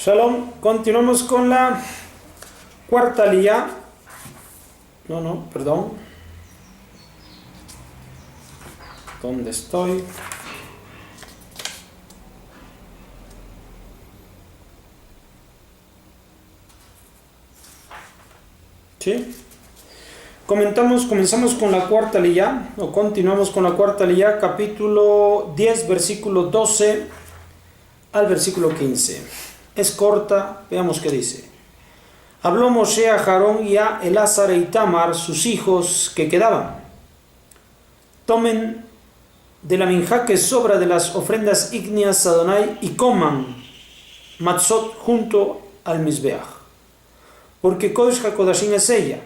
Shalom, continuamos con la cuarta aliyá. Perdón. ¿Dónde estoy? ¿Sí? Comenzamos con la cuarta aliyá, o continuamos con la cuarta aliyá, capítulo 10, versículo 12 al versículo 15. Es corta, veamos qué dice. Habló Moshe a Aarón y a Elazar e Itamar, sus hijos que quedaban. Tomen de la minjá que sobra de las ofrendas ígneas a Adonai y coman matzot junto al Mizbeach. Porque Kodesh HaKodashim es ella.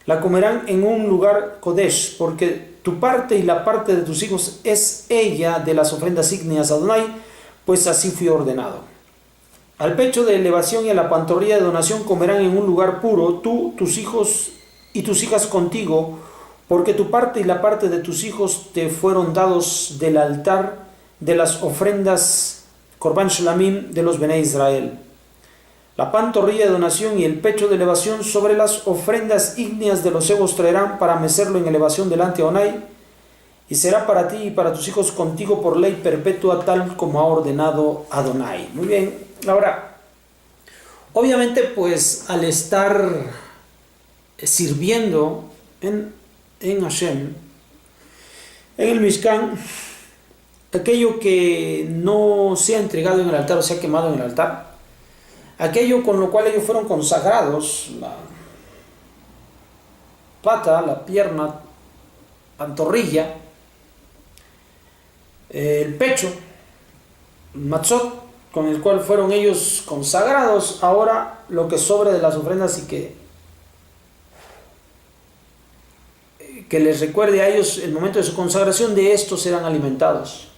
La comerán en un lugar Kodesh, porque tu parte y la parte de tus hijos es ella de las ofrendas ígneas a Adonai, pues así fui ordenado. Al pecho de elevación y a la pantorrilla de donación comerán en un lugar puro, tú, tus hijos y tus hijas contigo, porque tu parte y la parte de tus hijos te fueron dados del altar de las ofrendas Korban Shlamim de los Bnei Israel. La pantorrilla de donación y el pecho de elevación sobre las ofrendas ígneas de los cebos traerán para mecerlo en elevación delante de Adonai, y será para ti y para tus hijos contigo por ley perpetua, tal como ha ordenado Adonai. Muy bien, ahora, obviamente, pues al estar sirviendo en Hashem, en el Mishkan, aquello que no se ha entregado en el altar o se ha quemado en el altar, aquello con lo cual ellos fueron consagrados, la pata, la pierna, pantorrilla, el pecho, el matzot, con el cual fueron ellos consagrados, ahora lo que sobra de las ofrendas y que les recuerde a ellos el momento de su consagración, de estos serán alimentados.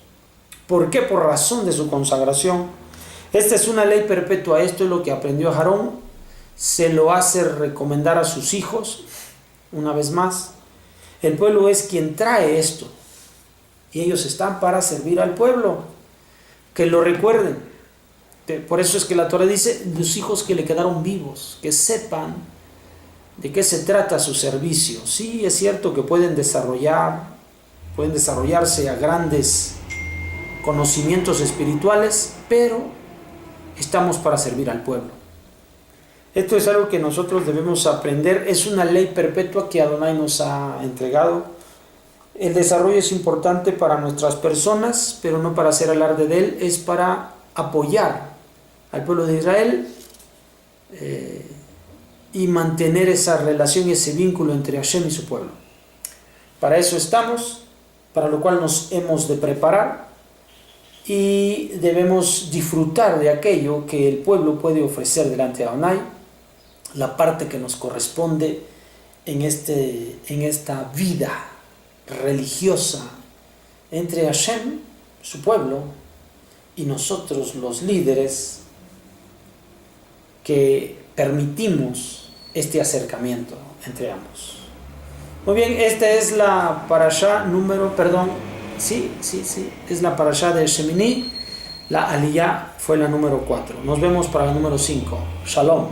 ¿Por qué? Por razón de su consagración. Esta es una ley perpetua. Esto es lo que aprendió Aarón, se lo hace recomendar a sus hijos. Una vez más, el pueblo es quien trae esto y ellos están para servir al pueblo, que lo recuerden. Por eso es que la Torah dice, los hijos que le quedaron vivos, que sepan de qué se trata su servicio. Sí, es cierto que pueden desarrollarse a grandes conocimientos espirituales, pero estamos para servir al pueblo. Esto es algo que nosotros debemos aprender. Es una ley perpetua que Adonai nos ha entregado. El desarrollo es importante para nuestras personas, pero no para hacer alarde de él, es para apoyar al pueblo de Israel y mantener esa relación y ese vínculo entre Hashem y su pueblo. Para eso estamos, para lo cual nos hemos de preparar y debemos disfrutar de aquello que el pueblo puede ofrecer delante de Adonai, la parte que nos corresponde en esta vida religiosa entre Hashem, su pueblo, y nosotros los líderes que permitimos este acercamiento entre ambos. Muy bien, esta es la parashá es la parashá de Shemini. La aliyá fue la número 4. Nos vemos para la número 5. Shalom.